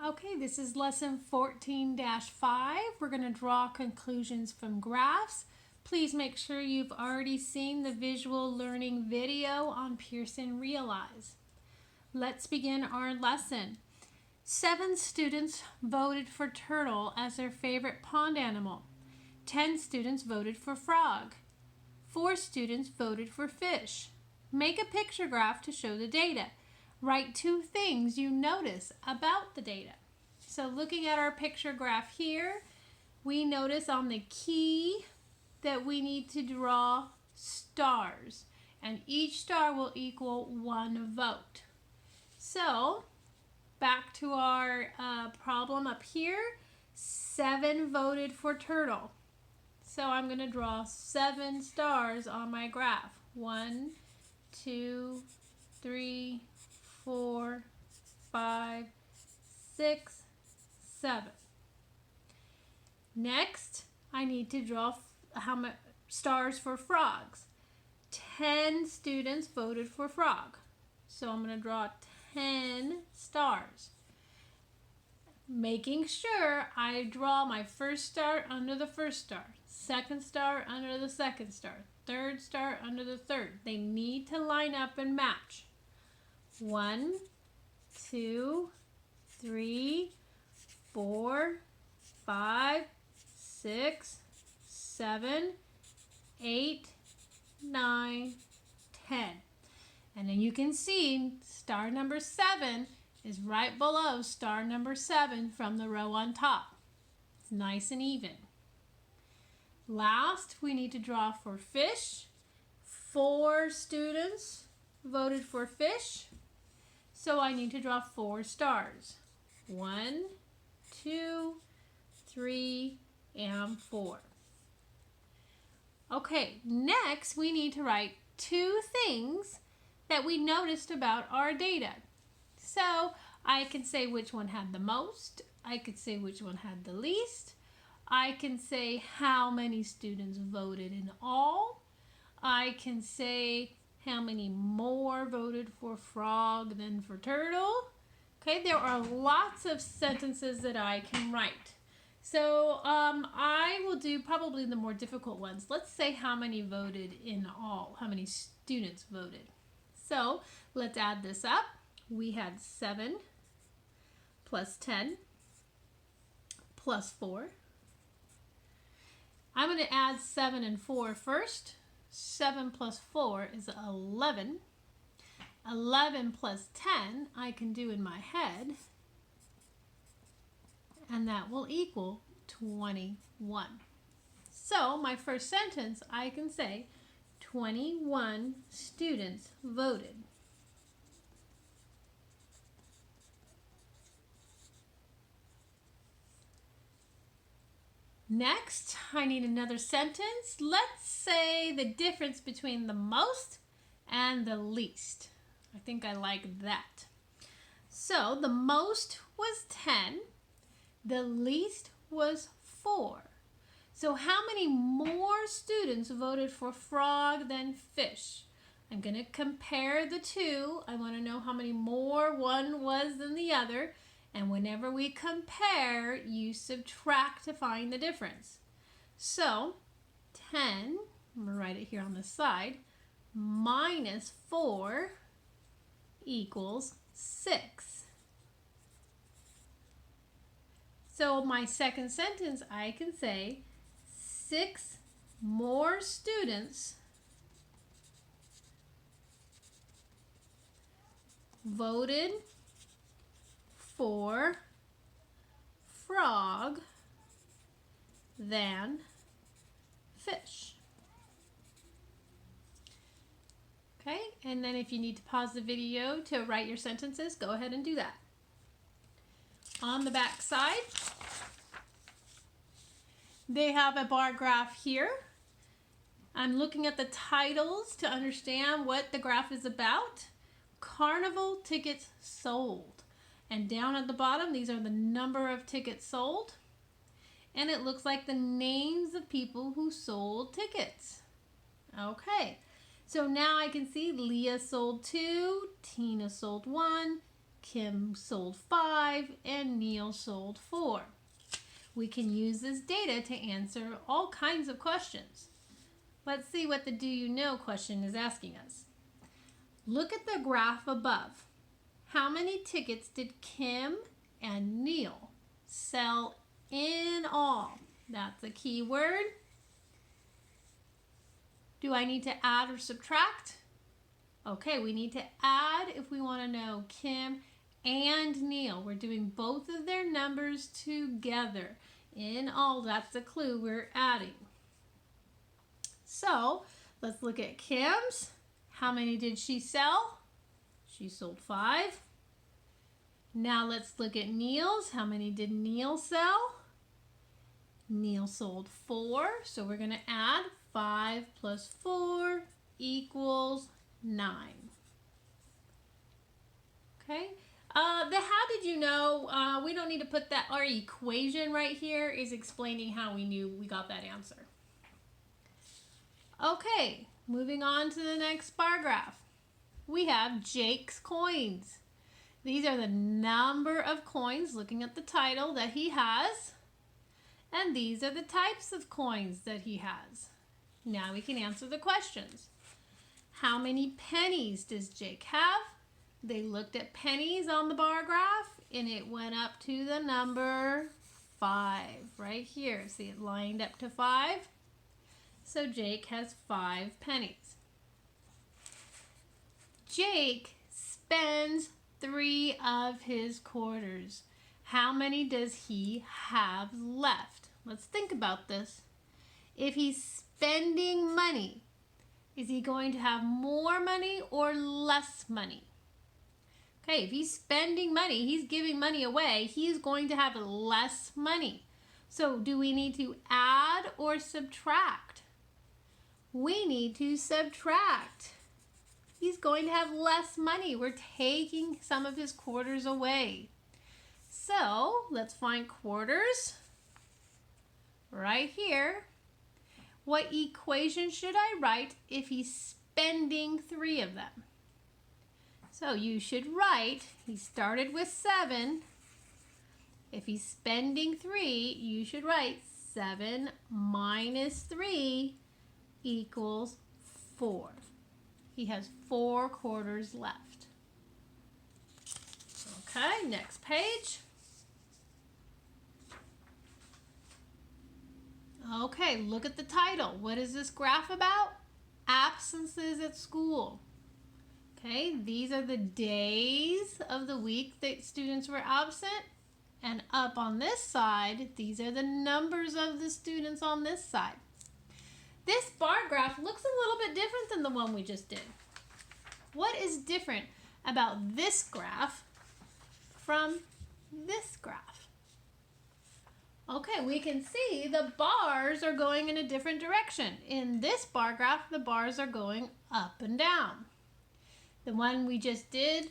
Okay, this is lesson 14-5. We're going to draw conclusions from graphs. Please make sure you've already seen the visual learning video on Pearson Realize. Let's begin our lesson. 7 students voted for turtle as their favorite pond animal. 10 students voted for frog. 4 students voted for fish. Make a picture graph to show the data. Write 2 things you notice about the data. So looking at our picture graph here, we notice on the key that we need to draw stars, and each star will equal 1 vote. So back to our problem up here, 7 voted for turtle. So I'm going to draw 7 stars on my graph. 1, 2, 3, 4, 5, 6, 7. Next, I need to draw how many stars for frogs. 10 students voted for frog. So I'm going to draw 10 stars. Making sure I draw my first star under the first star, second star under the second star, third star under the third. They need to line up and match. 1, 2, 3, 4, 5, 6, 7, 8, 9, 10. And then you can see star number 7 is right below star number 7 from the row on top. It's nice and even. Last, we need to draw for fish. 4 students voted for fish. So I need to draw 4 stars. 1, 2, 3, and 4. Okay, next we need to write 2 things that we noticed about our data. So I can say which one had the most. I could say which one had the least. I can say how many students voted in all. I can say how many more voted for frog than for turtle. Okay, there are lots of sentences that I can write. So I will do probably the more difficult ones. Let's say how many voted in all, how many students voted. So let's add this up. We had 7 plus 10 plus 4. I'm going to add 7 and 4 first. 7 plus 4 is 11. 11 plus 10 I can do in my head, and that will equal 21. So my first sentence, I can say 21 students voted. Next, I need another sentence. Let's say the difference between the most and the least. I think I like that. So the most was 10. The least was 4. So how many more students voted for frog than fish? I'm going to compare the two. I want to know how many more one was than the other. And whenever we compare, you subtract to find the difference. So 10, I'm going to write it here on the side, minus 4 equals 6. So my second sentence, I can say 6 more students voted for frog than fish. Okay, and then if you need to pause the video to write your sentences, go ahead and do that. On the back side, they have a bar graph here. I'm looking at the titles to understand what the graph is about. Carnival tickets sold. And down at the bottom, these are the number of tickets sold. And it looks like the names of people who sold tickets. Okay, so now I can see Leah sold 2, Tina sold 1, Kim sold 5 and Neil sold 4. We can use this data to answer all kinds of questions. Let's see what the do you know question is asking us. Look at the graph above. How many tickets did Kim and Neil sell in all? That's a key word. Do I need to add or subtract? Okay, we need to add if we want to know Kim and Neil. We're doing both of their numbers together. In all, that's the clue we're adding. So, let's look at Kim's. How many did she sell? She sold 5. Now let's look at Neil's. How many did Neil sell? Neil sold 4. So we're going to add 5 plus 4 equals 9. Okay. The how did you know, we don't need to put that, our equation right here is explaining how we knew we got that answer. Okay, moving on to the next bar graph. We have Jake's coins. These are the number of coins, looking at the title, that he has. And these are the types of coins that he has. Now we can answer the questions. How many pennies does Jake have? They looked at pennies on the bar graph and it went up to the number 5 right here. See, it lined up to 5. So Jake has 5 pennies. Jake spends 3 of his quarters. How many does he have left? Let's think about this. If he's spending money, is he going to have more money or less money? Okay, if he's spending money, he's giving money away, he's going to have less money. So do we need to add or subtract? We need to subtract. He's going to have less money. We're taking some of his quarters away. So let's find quarters right here. What equation should I write if he's spending 3 of them? So you should write, he started with 7. If he's spending 3, you should write 7 minus 3 equals 4. He has 4 quarters left. Okay, next page. Okay, look at the title. What is this graph about? Absences at school. Okay, these are the days of the week that students were absent. And up on this side, these are the numbers of the students on this side. This bar graph looks a little bit different than the one we just did. What is different about this graph from this graph? Okay, we can see the bars are going in a different direction. In this bar graph, the bars are going up and down. The one we just did,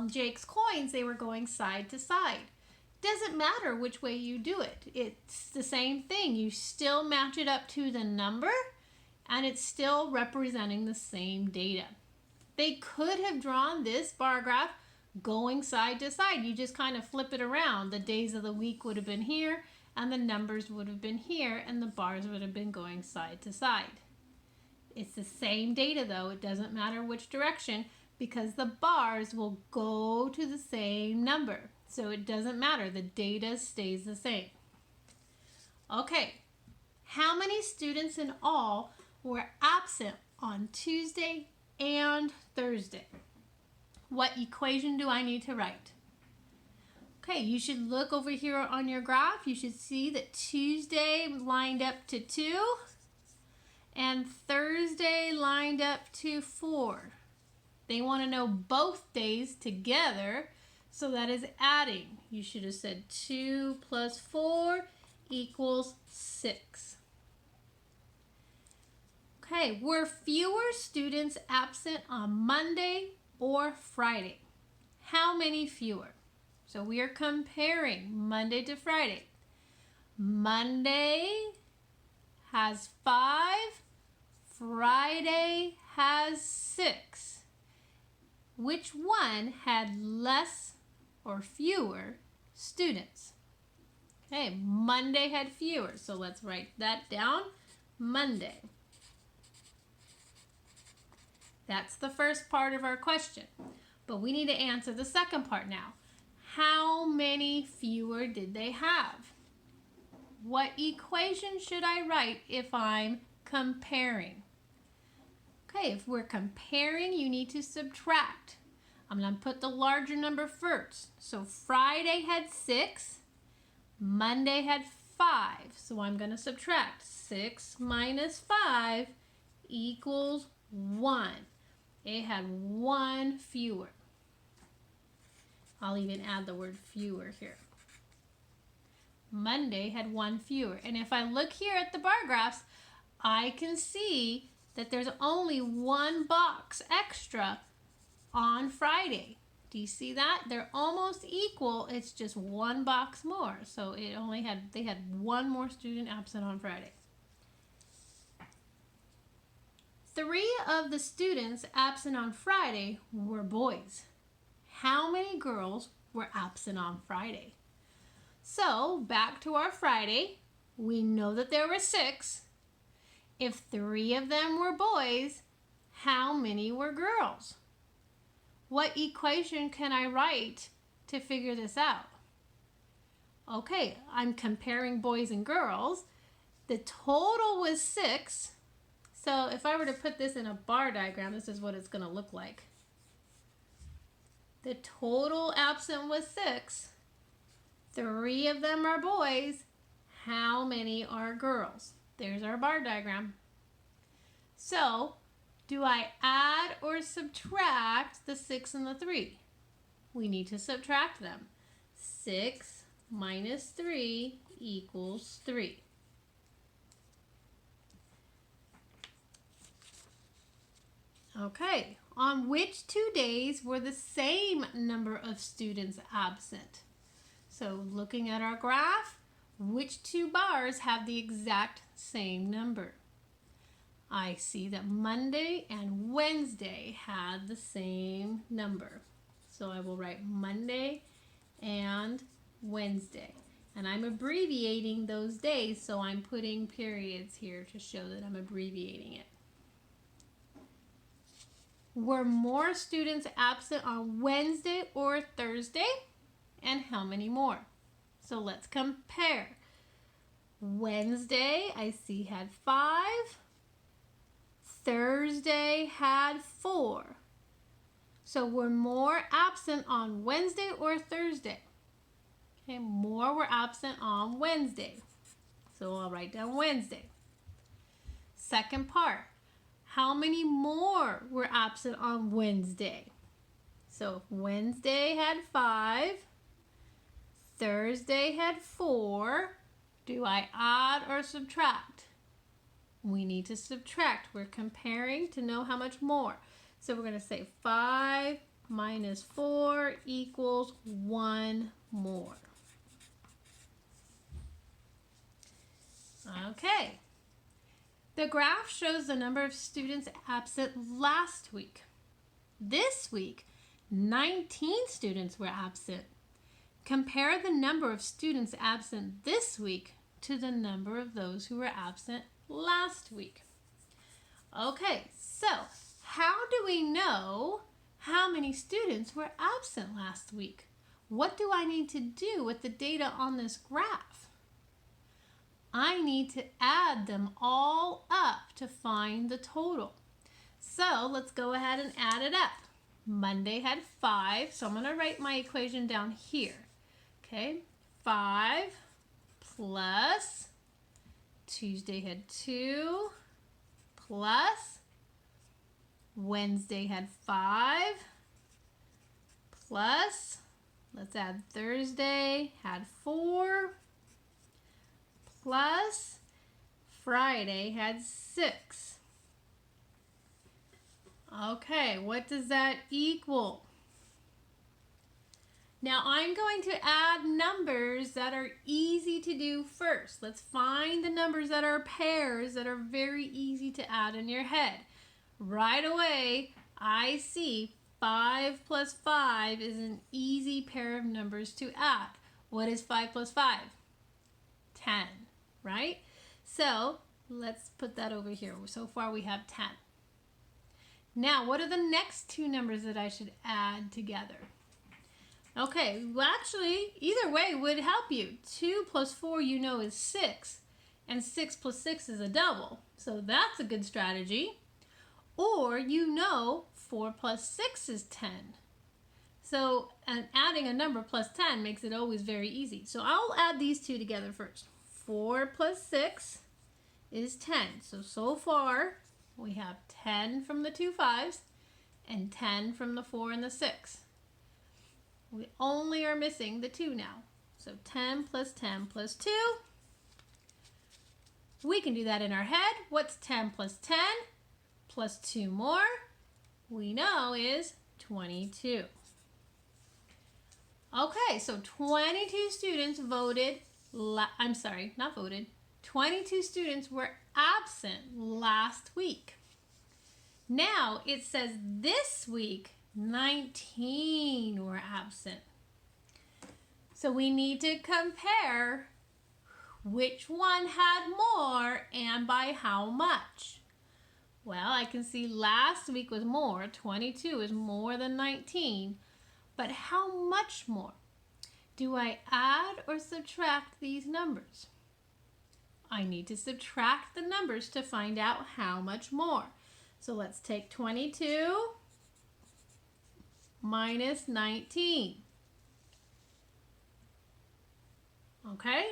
Jake's coins, they were going side to side. Doesn't matter which way you do it. It's the same thing. You still match it up to the number and it's still representing the same data. They could have drawn this bar graph going side to side. You just kind of flip it around. The days of the week would have been here and the numbers would have been here and the bars would have been going side to side. It's the same data though. It doesn't matter which direction because the bars will go to the same number. So it doesn't matter. The data stays the same. Okay. How many students in all were absent on Tuesday and Thursday? What equation do I need to write? Okay, you should look over here on your graph. You should see that Tuesday lined up to 2 and Thursday lined up to 4. They want to know both days together, so that is adding. You should have said 2 plus 4 equals 6. Okay, were fewer students absent on Monday or Friday? How many fewer? So we are comparing Monday to Friday. Monday has 5, Friday has 6. which one had less or fewer students? Okay, Monday had fewer, so let's write that down. Monday. That's the first part of our question. But we need to answer the second part now. How many fewer did they have? What equation should I write if I'm comparing? Okay, if we're comparing, you need to subtract. I'm going to put the larger number first. So Friday had 6, Monday had 5. So I'm going to subtract. 6 minus 5 equals 1. It had 1 fewer. I'll even add the word fewer here. Monday had 1 fewer. And if I look here at the bar graphs, I can see that there's only 1 box extra on Friday. Do you see that? They're almost equal. It's just 1 box more. So they had 1 more student absent on Friday. 3 of the students absent on Friday were boys. How many girls were absent on Friday? So back to our Friday, we know that there were 6. If 3 of them were boys, how many were girls? What equation can I write to figure this out? Okay, I'm comparing boys and girls. The total was 6. So if I were to put this in a bar diagram, this is what it's going to look like. The total absent was 6. 3 of them are boys. How many are girls? There's our bar diagram. So, do I add or subtract the 6 and the 3? We need to subtract them. 6 minus 3 equals 3. Okay, on which 2 days were the same number of students absent? So looking at our graph, which 2 bars have the exact same number? I see that Monday and Wednesday had the same number. So I will write Monday and Wednesday. And I'm abbreviating those days, so I'm putting periods here to show that I'm abbreviating it. Were more students absent on Wednesday or Thursday? And how many more? So let's compare. Wednesday, I see, had 5. Thursday had 4. So were more absent on Wednesday or Thursday? Okay, more were absent on Wednesday. So I'll write down Wednesday. Second part. How many more were absent on Wednesday? So Wednesday had 5. Thursday had 4. Do I add or subtract? We need to subtract. We're comparing to know how much more. So we're going to say 5 minus 4 equals 1 more. Okay. The graph shows the number of students absent last week. This week, 19 students were absent. Compare the number of students absent this week to the number of those who were absent last week. Okay, so how do we know how many students were absent last week? What do I need to do with the data on this graph? I need to add them all up to find the total. So let's go ahead and add it up. Monday had 5, so I'm going to write my equation down here. Okay, 5 plus Tuesday had 2 plus Wednesday had 5 plus, let's add Thursday had 4 plus Friday had 6. Okay, what does that equal? Now I'm going to add numbers that are easy to do first. Let's find the numbers that are pairs that are very easy to add in your head. Right away, I see 5 plus 5 is an easy pair of numbers to add. What is 5 plus 5? 10, right? So let's put that over here. So far we have 10. Now, what are the next two numbers that I should add together? Okay, well actually, either way would help you. 2 plus 4 you know is 6, and 6 plus 6 is a double. So that's a good strategy. Or you know 4 plus 6 is 10. So adding a number plus 10 makes it always very easy. So I'll add these two together first. 4 plus 6 is 10. So far we have 10 from the two 5s and 10 from the 4 and the 6. We only are missing the 2 now. So 10 plus 10 plus 2. We can do that in our head. What's 10 plus 10 plus 2 more? We know is 22. Okay, so 22 students voted, 22 students were absent last week. Now it says this week 19 were absent. So we need to compare which one had more and by how much. Well, I can see last week was more. 22 is more than 19. But how much more? Do I add or subtract these numbers? I need to subtract the numbers to find out how much more. So let's take 22 minus 19. Okay?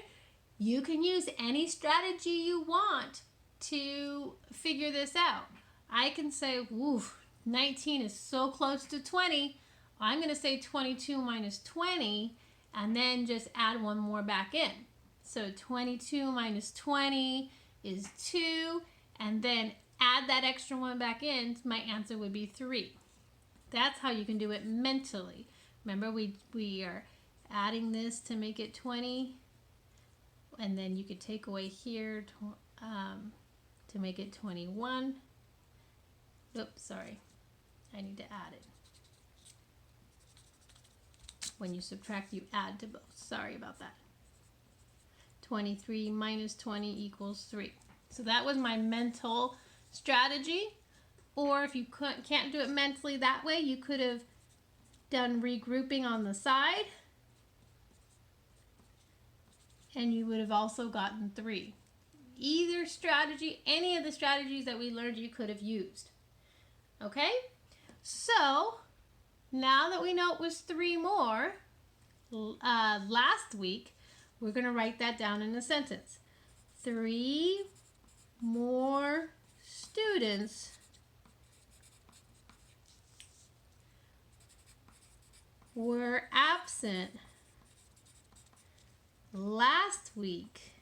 You can use any strategy you want to figure this out. I can say, woof, 19 is so close to 20. I'm going to say 22 minus 20 and then just add one more back in. So 22 minus 20 is 2, and then add that extra one back in. My answer would be 3. That's how you can do it mentally. Remember, we are adding this to make it 20, and then you could take away here to make it 21. Oops, sorry. I need to add it. When you subtract, you add to both. Sorry about that. 23 minus 20 equals 3. So that was my mental strategy. Or if you can't do it mentally that way, you could have done regrouping on the side. And you would have also gotten 3. Either strategy, any of the strategies that we learned, you could have used. Okay? So now that we know it was 3 more last week, we're going to write that down in a sentence. 3 more students were absent last week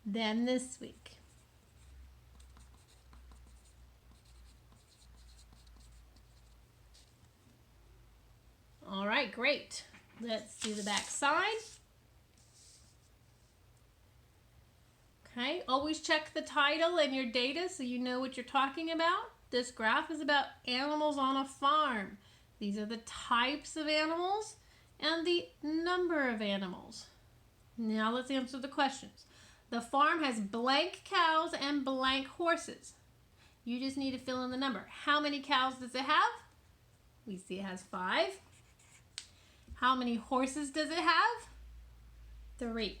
than this week. All right, great. Let's do the back side. Okay, always check the title and your data so you know what you're talking about. This graph is about animals on a farm. These are the types of animals and the number of animals. Now let's answer the questions. The farm has blank cows and blank horses. You just need to fill in the number. How many cows does it have? We see it has 5. How many horses does it have? 3.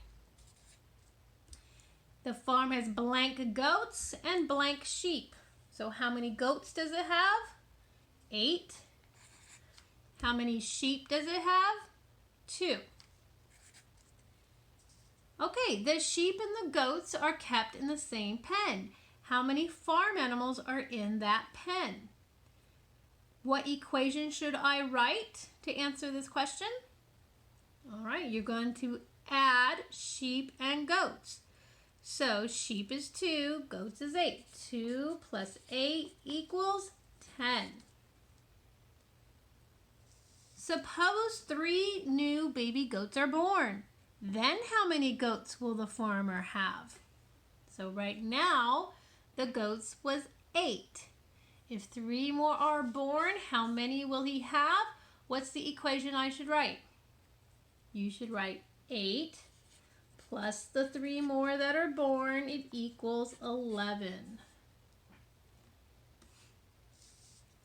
The farm has blank goats and blank sheep. So how many goats does it have? 8. How many sheep does it have? 2. Okay, the sheep and the goats are kept in the same pen. How many farm animals are in that pen? What equation should I write to answer this question? All right, you're going to add sheep and goats. So sheep is 2, goats is 8. 2 plus 8 equals 10. Suppose 3 new baby goats are born. Then how many goats will the farmer have? So right now, the goats was 8. If 3 more are born, how many will he have? What's the equation I should write? You should write 8 plus the 3 more that are born, it equals 11.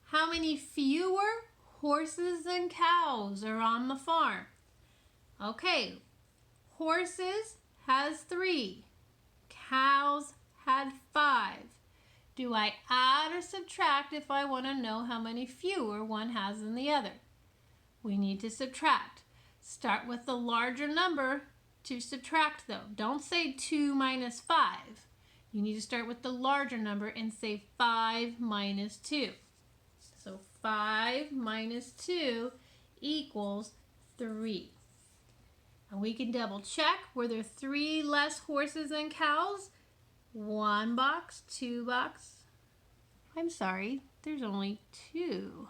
How many fewer horses and cows are on the farm? Okay, horses has 3, cows had 5. Do I add or subtract if I want to know how many fewer one has than the other? We need to subtract. Start with the larger number to subtract though. Don't say 2 minus 5. You need to start with the larger number and say 5 minus 2. So 5 minus 2 equals 3. And we can double check. Were there 3 less horses and cows? 1 box, 2 box. I'm sorry, there's only 2.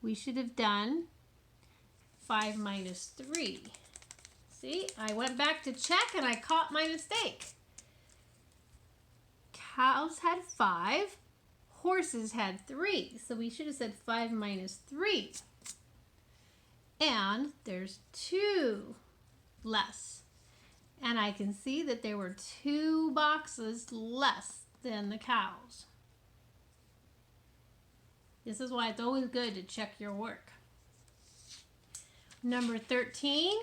We should have done 5 minus 3. See, I went back to check and I caught my mistake. Cows had 5, horses had 3. So we should have said 5 minus 3. And there's 2 less. And I can see that there were 2 boxes less than the cows. This is why it's always good to check your work. Number 13,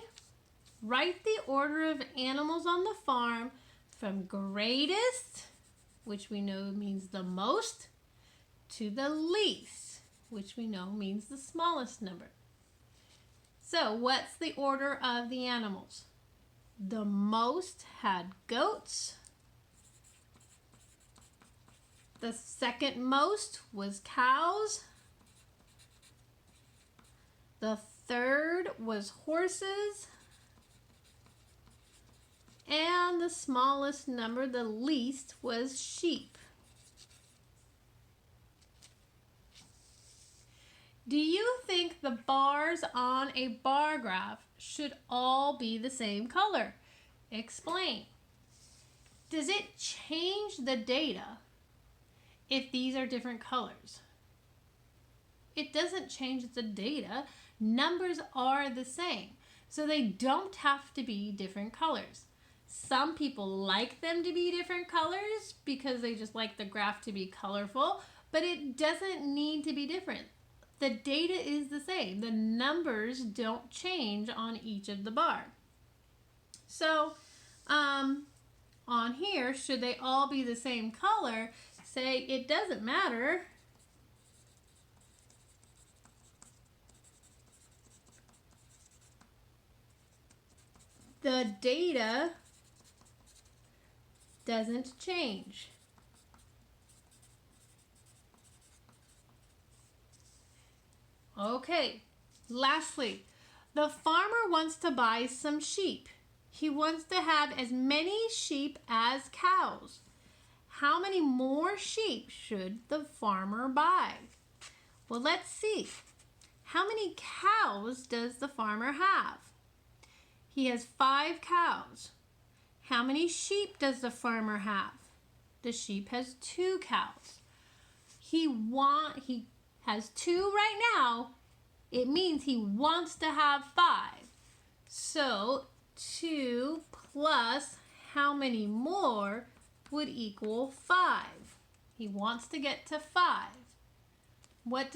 write the order of animals on the farm from greatest, which we know means the most, to the least, which we know means the smallest number. So what's the order of the animals? The most had goats. The second most was cows. The third was horses. And the smallest number, the least, was sheep. Do you think the bars on a bar graph should all be the same color? Explain. Does it change the data if these are different colors? It doesn't change the data. Numbers are the same, so they don't have to be different colors. Some people like them to be different colors because they just like the graph to be colorful, but it doesn't need to be different. The data is the same. The numbers don't change on each of the bar. So on here, should they all be the same color? Say it doesn't matter. The data doesn't change. Okay, lastly, the farmer wants to buy some sheep. He wants to have as many sheep as cows. How many more sheep should the farmer buy? Well, let's see. How many cows does the farmer have? He has 5 cows. How many sheep does the farmer have? The sheep has 2 cows. He has 2 right now. It means he wants to have 5. So 2 plus how many more would equal 5? He wants to get to 5. What